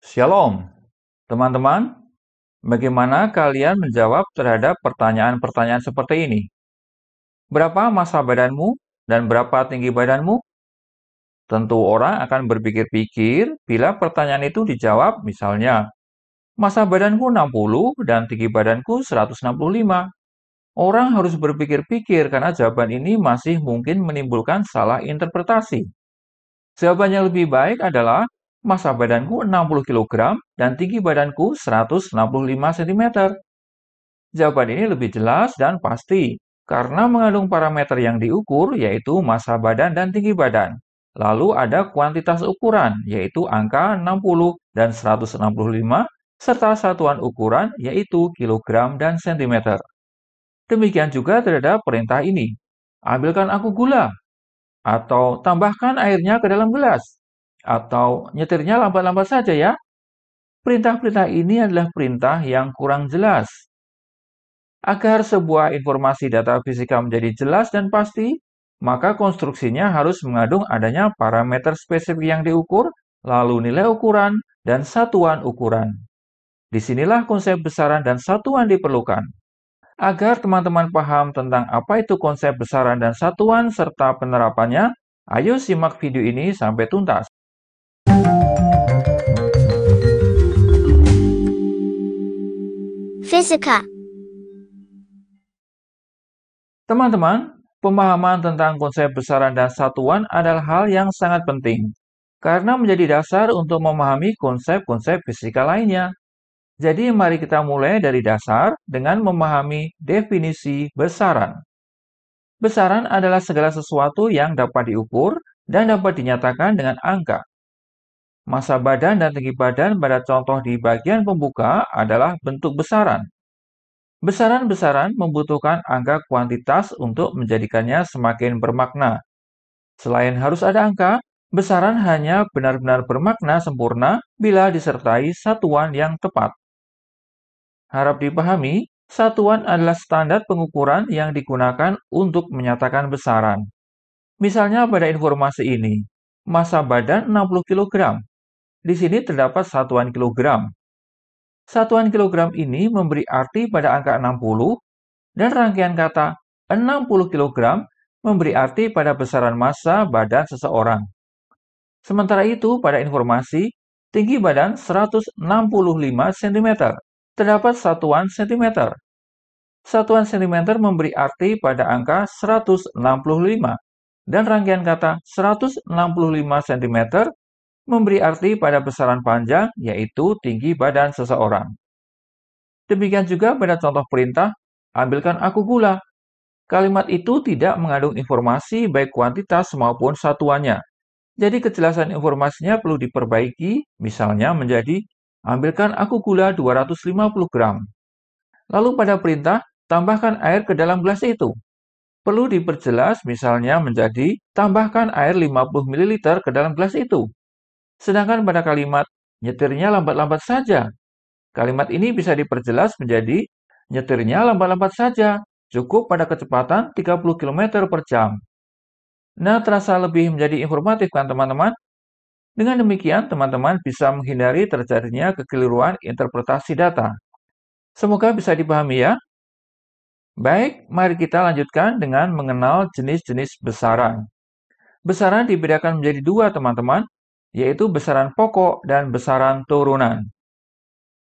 Shalom, teman-teman. Bagaimana kalian menjawab terhadap pertanyaan-pertanyaan seperti ini? Berapa massa badanmu dan berapa tinggi badanmu? Tentu orang akan berpikir-pikir bila pertanyaan itu dijawab misalnya, massa badanku 60 dan tinggi badanku 165. Orang harus berpikir-pikir karena jawaban ini masih mungkin menimbulkan salah interpretasi. Jawaban yang lebih baik adalah massa badanku 60 kg dan tinggi badanku 165 cm. Jawaban ini lebih jelas dan pasti karena mengandung parameter yang diukur yaitu massa badan dan tinggi badan. Lalu ada kuantitas ukuran yaitu angka 60 dan 165 serta satuan ukuran yaitu kilogram dan sentimeter. Demikian juga terhadap perintah ini. Ambilkan aku gula atau tambahkan airnya ke dalam gelas atau nyetirnya lambat-lambat saja ya. Perintah-perintah ini adalah perintah yang kurang jelas. Agar sebuah informasi data fisika menjadi jelas dan pasti, maka konstruksinya harus mengandung adanya parameter spesifik yang diukur, lalu nilai ukuran, dan satuan ukuran. Disinilah konsep besaran dan satuan diperlukan. Agar teman-teman paham tentang apa itu konsep besaran dan satuan serta penerapannya, ayo simak video ini sampai tuntas. Fisika. Teman-teman, pemahaman tentang konsep besaran dan satuan adalah hal yang sangat penting, karena menjadi dasar untuk memahami konsep-konsep fisika lainnya. Jadi mari kita mulai dari dasar dengan memahami definisi besaran. Besaran adalah segala sesuatu yang dapat diukur dan dapat dinyatakan dengan angka. Massa badan dan tinggi badan pada contoh di bagian pembuka adalah bentuk besaran. Besaran-besaran membutuhkan angka kuantitas untuk menjadikannya semakin bermakna. Selain harus ada angka, besaran hanya benar-benar bermakna sempurna bila disertai satuan yang tepat. Harap dipahami, satuan adalah standar pengukuran yang digunakan untuk menyatakan besaran. Misalnya pada informasi ini, massa badan 60 kg. Di sini terdapat satuan kilogram. Satuan kilogram ini memberi arti pada angka 60 dan rangkaian kata 60 kg memberi arti pada besaran massa badan seseorang. Sementara itu, pada informasi tinggi badan 165 cm, terdapat satuan cm. Satuan cm memberi arti pada angka 165 dan rangkaian kata 165 cm memberi arti pada besaran panjang yaitu tinggi badan seseorang. Demikian juga pada contoh perintah, ambilkan aku gula. Kalimat itu tidak mengandung informasi baik kuantitas maupun satuannya. Jadi kejelasan informasinya perlu diperbaiki, misalnya menjadi, ambilkan aku gula 250 gram. Lalu pada perintah, tambahkan air ke dalam gelas itu. Perlu diperjelas misalnya menjadi, tambahkan air 50 ml ke dalam gelas itu. Sedangkan pada kalimat, nyetirnya lambat-lambat saja. Kalimat ini bisa diperjelas menjadi, nyetirnya lambat-lambat saja, cukup pada kecepatan 30 km per jam. Nah, terasa lebih menjadi informatif kan teman-teman? Dengan demikian, teman-teman bisa menghindari terjadinya kekeliruan interpretasi data. Semoga bisa dipahami ya. Baik, mari kita lanjutkan dengan mengenal jenis-jenis besaran. Besaran dibedakan menjadi dua teman-teman, yaitu besaran pokok dan besaran turunan.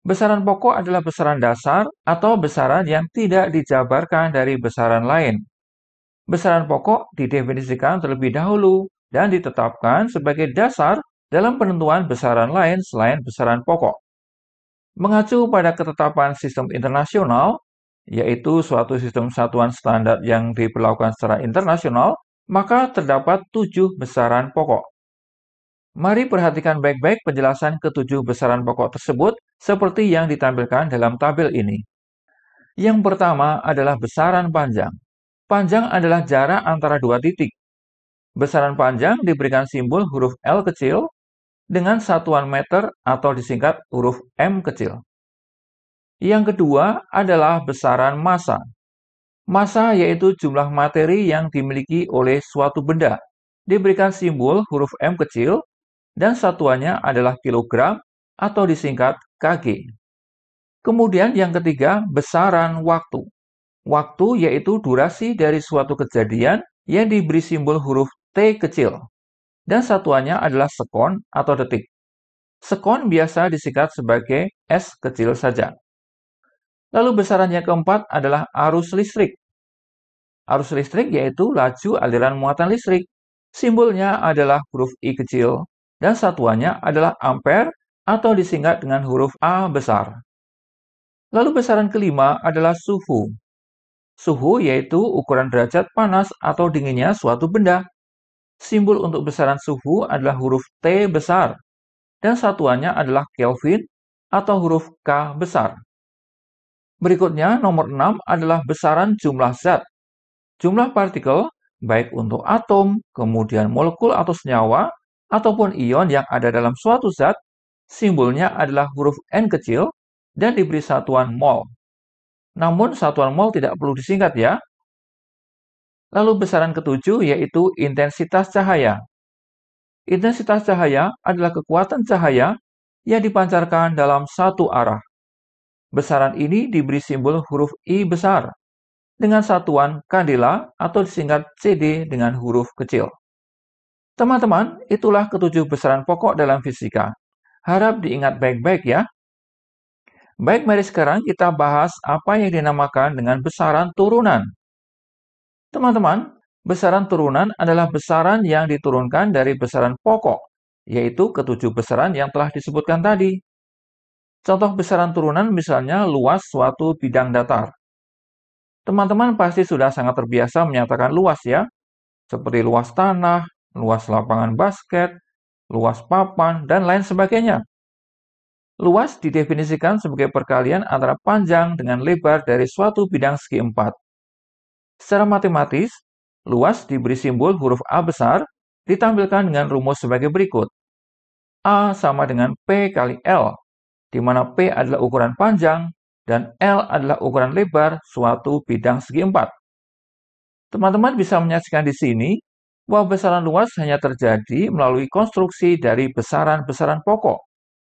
Besaran pokok adalah besaran dasar atau besaran yang tidak dijabarkan dari besaran lain. Besaran pokok didefinisikan terlebih dahulu dan ditetapkan sebagai dasar dalam penentuan besaran lain selain besaran pokok. Mengacu pada ketetapan sistem internasional, yaitu suatu sistem satuan standar yang diberlakukan secara internasional, maka terdapat 7 besaran pokok. Mari perhatikan baik-baik penjelasan ketujuh besaran pokok tersebut seperti yang ditampilkan dalam tabel ini. Yang pertama adalah besaran panjang. Panjang adalah jarak antara dua titik. Besaran panjang diberikan simbol huruf L kecil dengan satuan meter atau disingkat huruf M kecil. Yang kedua adalah besaran massa. Massa yaitu jumlah materi yang dimiliki oleh suatu benda. Diberikan simbol huruf M kecil dan satuannya adalah kilogram atau disingkat kg. Kemudian yang ketiga, besaran waktu. Waktu yaitu durasi dari suatu kejadian yang diberi simbol huruf T kecil. Dan satuannya adalah sekon atau detik. Sekon biasa disingkat sebagai S kecil saja. Lalu besaran yang keempat adalah arus listrik. Arus listrik yaitu laju aliran muatan listrik. Simbolnya adalah huruf I kecil dan satuannya adalah ampere atau disingkat dengan huruf A besar. Lalu besaran kelima adalah suhu. Suhu yaitu ukuran derajat panas atau dinginnya suatu benda. Simbol untuk besaran suhu adalah huruf T besar dan satuannya adalah Kelvin atau huruf K besar. Berikutnya, nomor 6 adalah besaran jumlah zat. Jumlah partikel, baik untuk atom, kemudian molekul atau senyawa, ataupun ion yang ada dalam suatu zat, simbolnya adalah huruf N kecil dan diberi satuan mol. Namun, satuan mol tidak perlu disingkat ya. Lalu besaran ketujuh yaitu intensitas cahaya. Intensitas cahaya adalah kekuatan cahaya yang dipancarkan dalam satu arah. Besaran ini diberi simbol huruf I besar dengan satuan kandela atau disingkat CD dengan huruf kecil. Teman-teman, itulah ketujuh besaran pokok dalam fisika. Harap diingat baik-baik ya. Baik, mari sekarang kita bahas apa yang dinamakan dengan besaran turunan. Teman-teman, besaran turunan adalah besaran yang diturunkan dari besaran pokok, yaitu ketujuh besaran yang telah disebutkan tadi. Contoh besaran turunan misalnya luas suatu bidang datar. Teman-teman pasti sudah sangat terbiasa menyatakan luas ya, seperti luas tanah, luas lapangan basket, luas papan, dan lain sebagainya. Luas didefinisikan sebagai perkalian antara panjang dengan lebar dari suatu bidang segi 4. Secara matematis, luas diberi simbol huruf A besar ditampilkan dengan rumus sebagai berikut. A sama dengan P kali L, di mana P adalah ukuran panjang dan L adalah ukuran lebar suatu bidang segi 4. Teman-teman bisa menyaksikan di sini bahwa besaran luas hanya terjadi melalui konstruksi dari besaran-besaran pokok,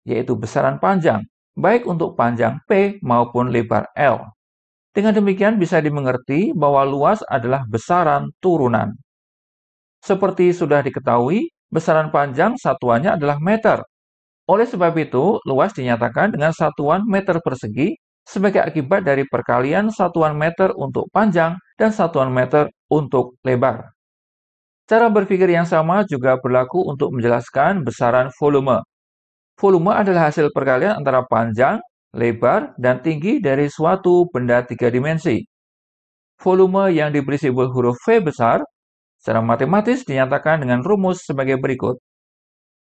yaitu besaran panjang, baik untuk panjang P maupun lebar L. Dengan demikian bisa dimengerti bahwa luas adalah besaran turunan. Seperti sudah diketahui, besaran panjang satuannya adalah meter. Oleh sebab itu, luas dinyatakan dengan satuan meter persegi sebagai akibat dari perkalian satuan meter untuk panjang dan satuan meter untuk lebar. Cara berpikir yang sama juga berlaku untuk menjelaskan besaran volume. Volume adalah hasil perkalian antara panjang, lebar, dan tinggi dari suatu benda 3 dimensi. Volume yang diberi simbol huruf V besar secara matematis dinyatakan dengan rumus sebagai berikut.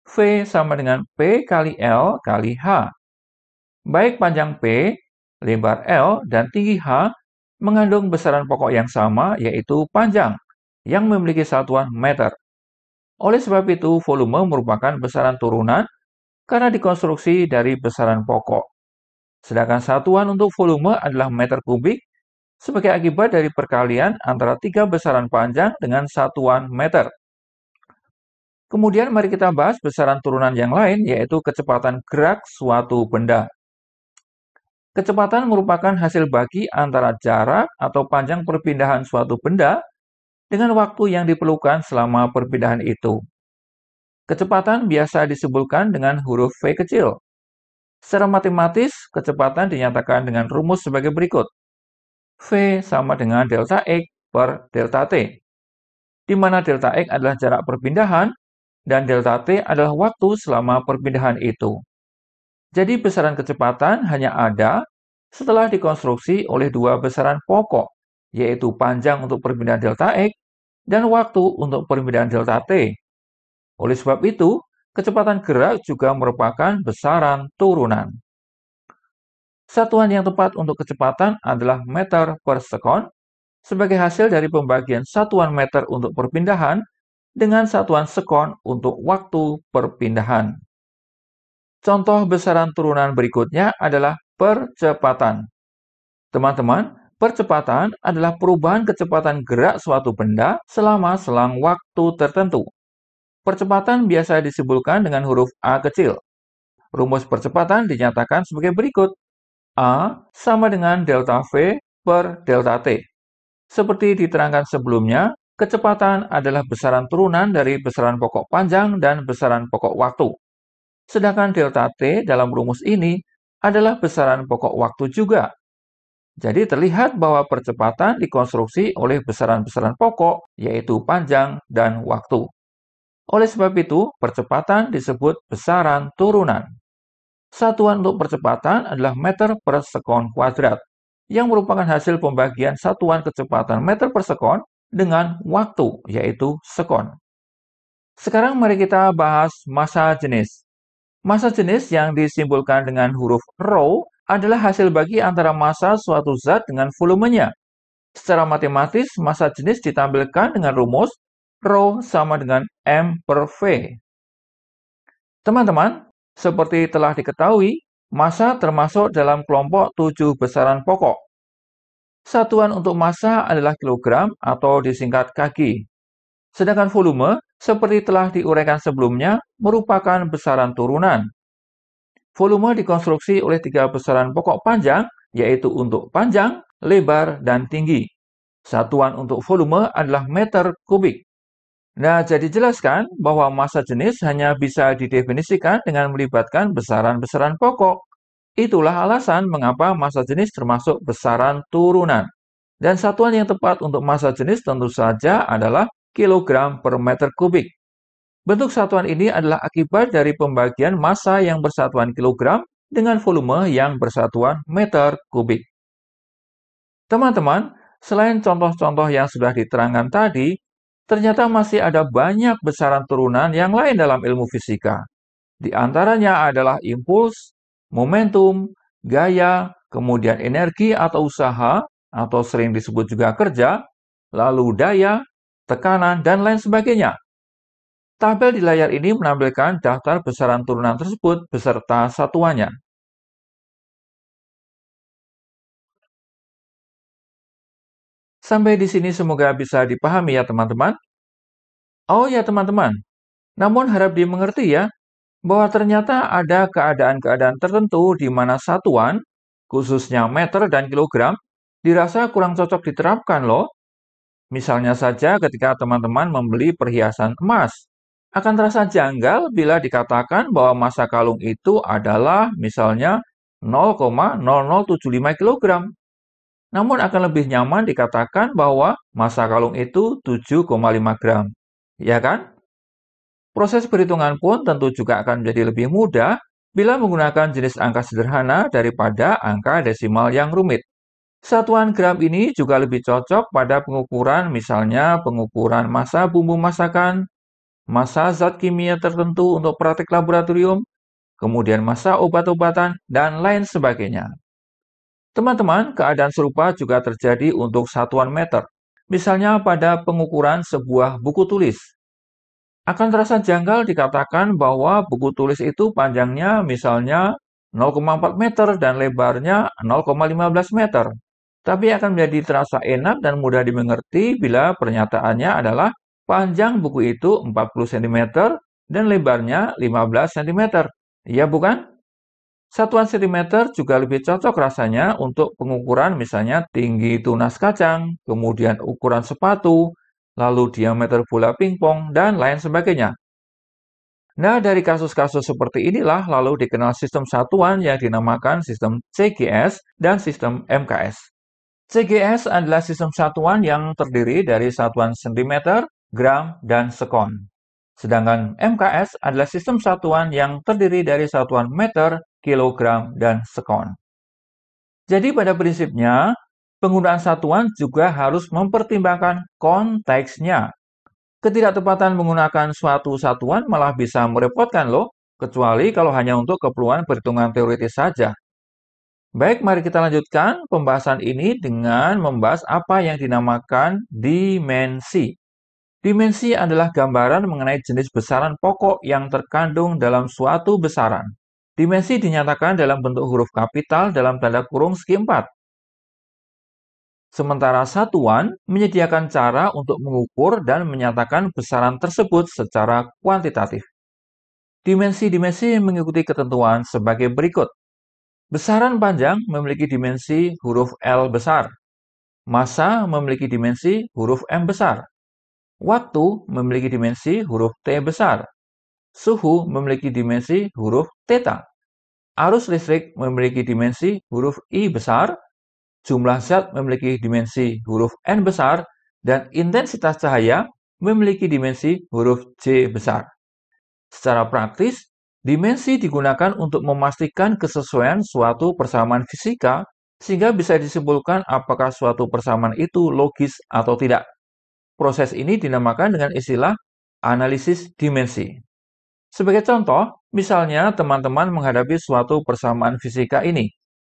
V sama dengan P kali L kali H. Baik panjang P, lebar L, dan tinggi H mengandung besaran pokok yang sama, yaitu panjang, yang memiliki satuan meter. Oleh sebab itu, volume merupakan besaran turunan karena dikonstruksi dari besaran pokok. Sedangkan satuan untuk volume adalah meter kubik sebagai akibat dari perkalian antara tiga besaran panjang dengan satuan meter. Kemudian mari kita bahas besaran turunan yang lain, yaitu kecepatan gerak suatu benda. Kecepatan merupakan hasil bagi antara jarak atau panjang perpindahan suatu benda dengan waktu yang diperlukan selama perpindahan itu. Kecepatan biasa disebutkan dengan huruf V kecil. Secara matematis, kecepatan dinyatakan dengan rumus sebagai berikut. V sama dengan delta X per delta T, di mana delta X adalah jarak perpindahan dan delta T adalah waktu selama perpindahan itu. Jadi besaran kecepatan hanya ada setelah dikonstruksi oleh dua besaran pokok, yaitu panjang untuk perpindahan delta X dan waktu untuk perpindahan delta T. Oleh sebab itu, kecepatan gerak juga merupakan besaran turunan. Satuan yang tepat untuk kecepatan adalah meter per sekon, sebagai hasil dari pembagian satuan meter untuk perpindahan dengan satuan sekon untuk waktu perpindahan. Contoh besaran turunan berikutnya adalah percepatan. Teman-teman, percepatan adalah perubahan kecepatan gerak suatu benda selama selang waktu tertentu. Percepatan biasa disebutkan dengan huruf A kecil. Rumus percepatan dinyatakan sebagai berikut. A sama dengan delta V per delta T. Seperti diterangkan sebelumnya, kecepatan adalah besaran turunan dari besaran pokok panjang dan besaran pokok waktu. Sedangkan delta T dalam rumus ini adalah besaran pokok waktu juga. Jadi terlihat bahwa percepatan dikonstruksi oleh besaran-besaran pokok, yaitu panjang dan waktu. Oleh sebab itu, percepatan disebut besaran turunan. Satuan untuk percepatan adalah meter per sekon kuadrat, yang merupakan hasil pembagian satuan kecepatan meter per sekon dengan waktu, yaitu sekon. Sekarang mari kita bahas massa jenis. Massa jenis yang disimbolkan dengan huruf rho adalah hasil bagi antara massa suatu zat dengan volumenya. Secara matematis, massa jenis ditampilkan dengan rumus rho sama dengan M per V. Teman-teman, seperti telah diketahui, massa termasuk dalam kelompok 7 besaran pokok. Satuan untuk massa adalah kilogram atau disingkat kg. Sedangkan volume, seperti telah diuraikan sebelumnya, merupakan besaran turunan. Volume dikonstruksi oleh 3 besaran pokok panjang, yaitu untuk panjang, lebar, dan tinggi. Satuan untuk volume adalah meter kubik. Nah, jadi jelaskan bahwa massa jenis hanya bisa didefinisikan dengan melibatkan besaran-besaran pokok. Itulah alasan mengapa massa jenis termasuk besaran turunan. Dan satuan yang tepat untuk massa jenis tentu saja adalah kilogram per meter kubik. Bentuk satuan ini adalah akibat dari pembagian massa yang bersatuan kilogram dengan volume yang bersatuan meter kubik. Teman-teman, selain contoh-contoh yang sudah diterangkan tadi, ternyata masih ada banyak besaran turunan yang lain dalam ilmu fisika. Di antaranya adalah impuls, momentum, gaya, kemudian energi atau usaha, atau sering disebut juga kerja, lalu daya, tekanan, dan lain sebagainya. Tabel di layar ini menampilkan daftar besaran turunan tersebut beserta satuannya. Sampai di sini semoga bisa dipahami ya teman-teman. Oh ya teman-teman, namun harap dimengerti ya, bahwa ternyata ada keadaan-keadaan tertentu di mana satuan, khususnya meter dan kilogram, dirasa kurang cocok diterapkan loh. Misalnya saja ketika teman-teman membeli perhiasan emas, akan terasa janggal bila dikatakan bahwa massa kalung itu adalah misalnya 0,0075 kg. Namun akan lebih nyaman dikatakan bahwa massa kalung itu 7,5 gram. Ya kan? Proses perhitungan pun tentu juga akan menjadi lebih mudah bila menggunakan jenis angka sederhana daripada angka desimal yang rumit. Satuan gram ini juga lebih cocok pada pengukuran, misalnya pengukuran massa bumbu masakan, massa zat kimia tertentu untuk praktik laboratorium, kemudian massa obat-obatan, dan lain sebagainya. Teman-teman, keadaan serupa juga terjadi untuk satuan meter, misalnya pada pengukuran sebuah buku tulis. Akan terasa janggal dikatakan bahwa buku tulis itu panjangnya misalnya 0,4 meter dan lebarnya 0,15 meter. Tapi akan menjadi terasa enak dan mudah dimengerti bila pernyataannya adalah panjang buku itu 40 cm dan lebarnya 15 cm. Iya bukan? Satuan cm juga lebih cocok rasanya untuk pengukuran misalnya tinggi tunas kacang, kemudian ukuran sepatu, lalu diameter bola pingpong, dan lain sebagainya. Nah, dari kasus-kasus seperti inilah lalu dikenal sistem satuan yang dinamakan sistem CGS dan sistem MKS. CGS adalah sistem satuan yang terdiri dari satuan cm, gram, dan sekon. Sedangkan MKS adalah sistem satuan yang terdiri dari satuan meter, kilogram, dan sekon. Jadi pada prinsipnya, penggunaan satuan juga harus mempertimbangkan konteksnya. Ketidaktepatan menggunakan suatu satuan malah bisa merepotkan loh, kecuali kalau hanya untuk keperluan perhitungan teoritis saja. Baik, mari kita lanjutkan pembahasan ini dengan membahas apa yang dinamakan dimensi. Dimensi adalah gambaran mengenai jenis besaran pokok yang terkandung dalam suatu besaran. Dimensi dinyatakan dalam bentuk huruf kapital dalam tanda kurung segi 4. Sementara satuan menyediakan cara untuk mengukur dan menyatakan besaran tersebut secara kuantitatif. Dimensi-dimensi mengikuti ketentuan sebagai berikut. Besaran panjang memiliki dimensi huruf L besar. Massa memiliki dimensi huruf M besar. Waktu memiliki dimensi huruf T besar. Suhu memiliki dimensi huruf theta. Arus listrik memiliki dimensi huruf I besar. Jumlah zat memiliki dimensi huruf N besar. Dan intensitas cahaya memiliki dimensi huruf J besar. Secara praktis, dimensi digunakan untuk memastikan kesesuaian suatu persamaan fisika sehingga bisa disimpulkan apakah suatu persamaan itu logis atau tidak. Proses ini dinamakan dengan istilah analisis dimensi. Sebagai contoh, misalnya teman-teman menghadapi suatu persamaan fisika ini.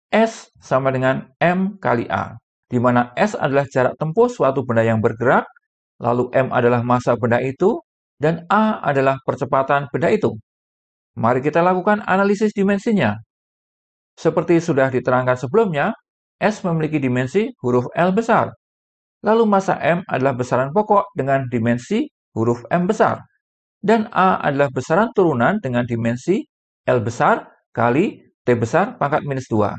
S sama dengan M kali A, di mana S adalah jarak tempuh suatu benda yang bergerak, lalu M adalah massa benda itu, dan A adalah percepatan benda itu. Mari kita lakukan analisis dimensinya. Seperti sudah diterangkan sebelumnya, S memiliki dimensi huruf L besar. Lalu massa M adalah besaran pokok dengan dimensi huruf M besar. Dan A adalah besaran turunan dengan dimensi L besar kali T besar pangkat minus 2.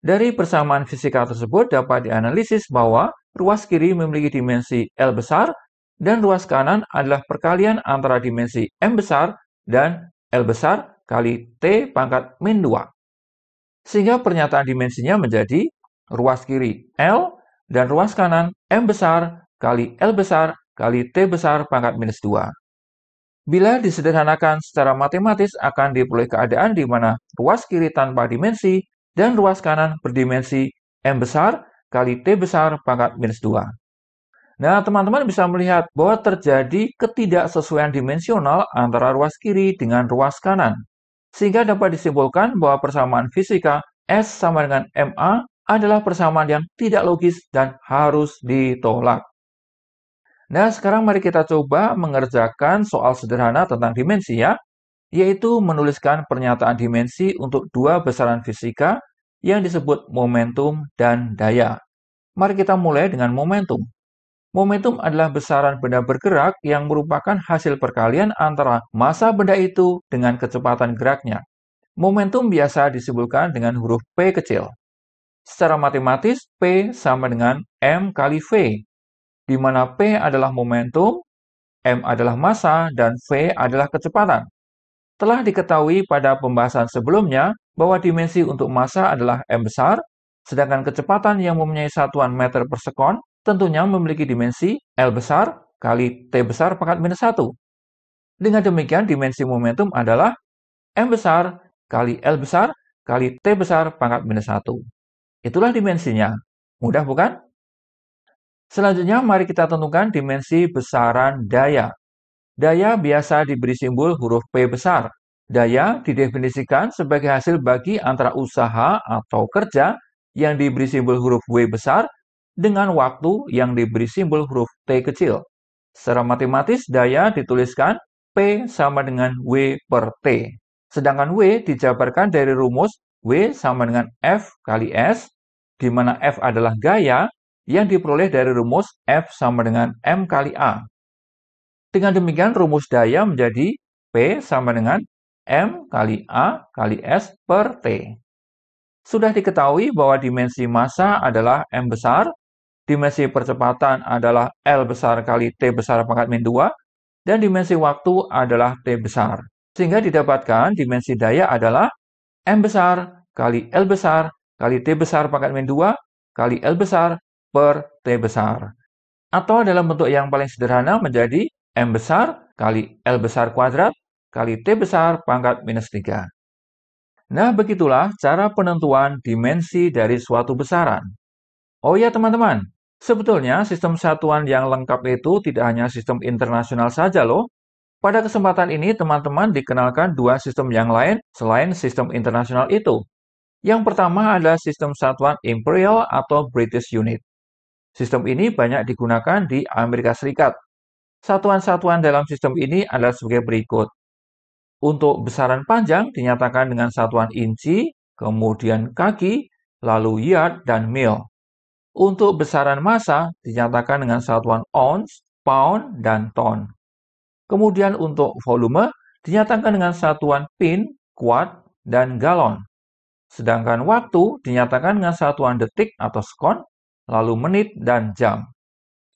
Dari persamaan fisika tersebut dapat dianalisis bahwa ruas kiri memiliki dimensi L besar dan ruas kanan adalah perkalian antara dimensi M besar dan L besar kali T pangkat min 2. Sehingga pernyataan dimensinya menjadi ruas kiri L dan ruas kanan M besar kali L besar kali T besar pangkat minus 2. Bila disederhanakan secara matematis akan diperoleh keadaan di mana ruas kiri tanpa dimensi dan ruas kanan berdimensi M besar kali T besar pangkat minus 2. Nah, teman-teman bisa melihat bahwa terjadi ketidaksesuaian dimensional antara ruas kiri dengan ruas kanan. Sehingga dapat disimpulkan bahwa persamaan fisika S sama dengan MA adalah persamaan yang tidak logis dan harus ditolak. Nah, sekarang mari kita coba mengerjakan soal sederhana tentang dimensi ya, yaitu menuliskan pernyataan dimensi untuk dua besaran fisika yang disebut momentum dan daya. Mari kita mulai dengan momentum. Momentum adalah besaran benda bergerak yang merupakan hasil perkalian antara massa benda itu dengan kecepatan geraknya. Momentum biasa disebutkan dengan huruf P kecil. Secara matematis, P sama dengan M kali V, di mana P adalah momentum, M adalah massa, dan V adalah kecepatan. Telah diketahui pada pembahasan sebelumnya bahwa dimensi untuk massa adalah M besar, sedangkan kecepatan yang mempunyai satuan meter per sekon tentunya memiliki dimensi L besar kali T besar pangkat minus 1. Dengan demikian, dimensi momentum adalah M besar kali L besar kali T besar pangkat minus 1. Itulah dimensinya. Mudah bukan? Selanjutnya, mari kita tentukan dimensi besaran daya. Daya biasa diberi simbol huruf P besar. Daya didefinisikan sebagai hasil bagi antara usaha atau kerja yang diberi simbol huruf W besar dengan waktu yang diberi simbol huruf T kecil. Secara matematis, daya dituliskan P sama dengan W per T. Sedangkan W dijabarkan dari rumus W sama dengan F kali S, di mana F adalah gaya yang diperoleh dari rumus F sama dengan M kali A. Dengan demikian, rumus daya menjadi P sama dengan M kali A kali S per T. Sudah diketahui bahwa dimensi massa adalah M besar, dimensi percepatan adalah L besar kali T besar pangkat min 2, dan dimensi waktu adalah T besar. Sehingga didapatkan dimensi daya adalah M besar kali L besar kali T besar pangkat min 2 kali L besar per T besar. Atau dalam bentuk yang paling sederhana menjadi M besar kali L besar kuadrat kali T besar pangkat minus 3. Nah, begitulah cara penentuan dimensi dari suatu besaran. Oh ya teman-teman, sebetulnya sistem satuan yang lengkap itu tidak hanya sistem internasional saja loh. Pada kesempatan ini teman-teman dikenalkan dua sistem yang lain selain sistem internasional itu. Yang pertama adalah sistem satuan Imperial atau British Unit. Sistem ini banyak digunakan di Amerika Serikat. Satuan-satuan dalam sistem ini adalah sebagai berikut. Untuk besaran panjang dinyatakan dengan satuan inci, kemudian kaki, lalu yard, dan mil. Untuk besaran massa dinyatakan dengan satuan ounce, pound, dan ton. Kemudian untuk volume dinyatakan dengan satuan pin, quart, dan galon. Sedangkan waktu dinyatakan dengan satuan detik atau sekon, lalu menit dan jam.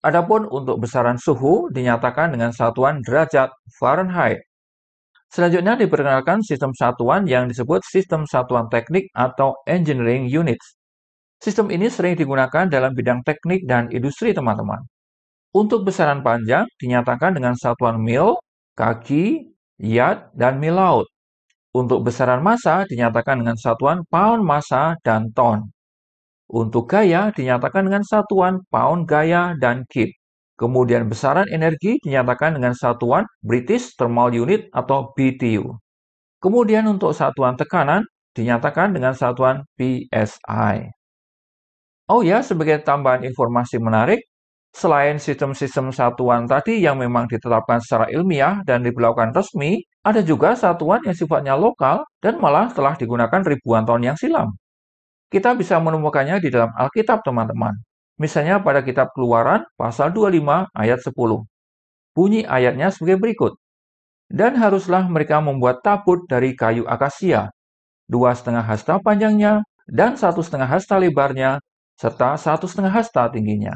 Adapun untuk besaran suhu dinyatakan dengan satuan derajat Fahrenheit. Selanjutnya diperkenalkan sistem satuan yang disebut sistem satuan teknik atau engineering units. Sistem ini sering digunakan dalam bidang teknik dan industri, teman-teman. Untuk besaran panjang dinyatakan dengan satuan mil, kaki, yard, dan mil laut. Untuk besaran massa dinyatakan dengan satuan pound massa dan ton. Untuk gaya dinyatakan dengan satuan pound gaya dan kip. Kemudian besaran energi dinyatakan dengan satuan British Thermal Unit atau BTU. Kemudian untuk satuan tekanan dinyatakan dengan satuan PSI. Oh ya, sebagai tambahan informasi menarik, selain sistem-sistem satuan tadi yang memang ditetapkan secara ilmiah dan diberlakukan resmi, ada juga satuan yang sifatnya lokal dan malah telah digunakan ribuan tahun yang silam. Kita bisa menemukannya di dalam Alkitab, teman-teman. Misalnya pada kitab Keluaran pasal 25 ayat 10. Bunyi ayatnya sebagai berikut. Dan haruslah mereka membuat tabut dari kayu akasia, 2,5 hasta panjangnya dan 1,5 hasta lebarnya, serta 1,5 hasta tingginya.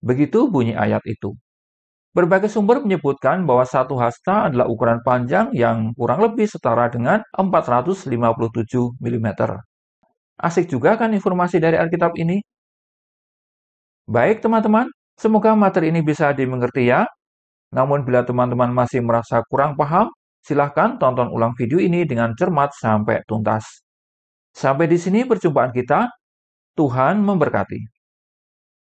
Begitu bunyi ayat itu. Berbagai sumber menyebutkan bahwa 1 hasta adalah ukuran panjang yang kurang lebih setara dengan 457 mm. Asik juga kan informasi dari Alkitab ini? Baik teman-teman, semoga materi ini bisa dimengerti ya. Namun bila teman-teman masih merasa kurang paham, silahkan tonton ulang video ini dengan cermat sampai tuntas. Sampai di sini perjumpaan kita. Tuhan memberkati.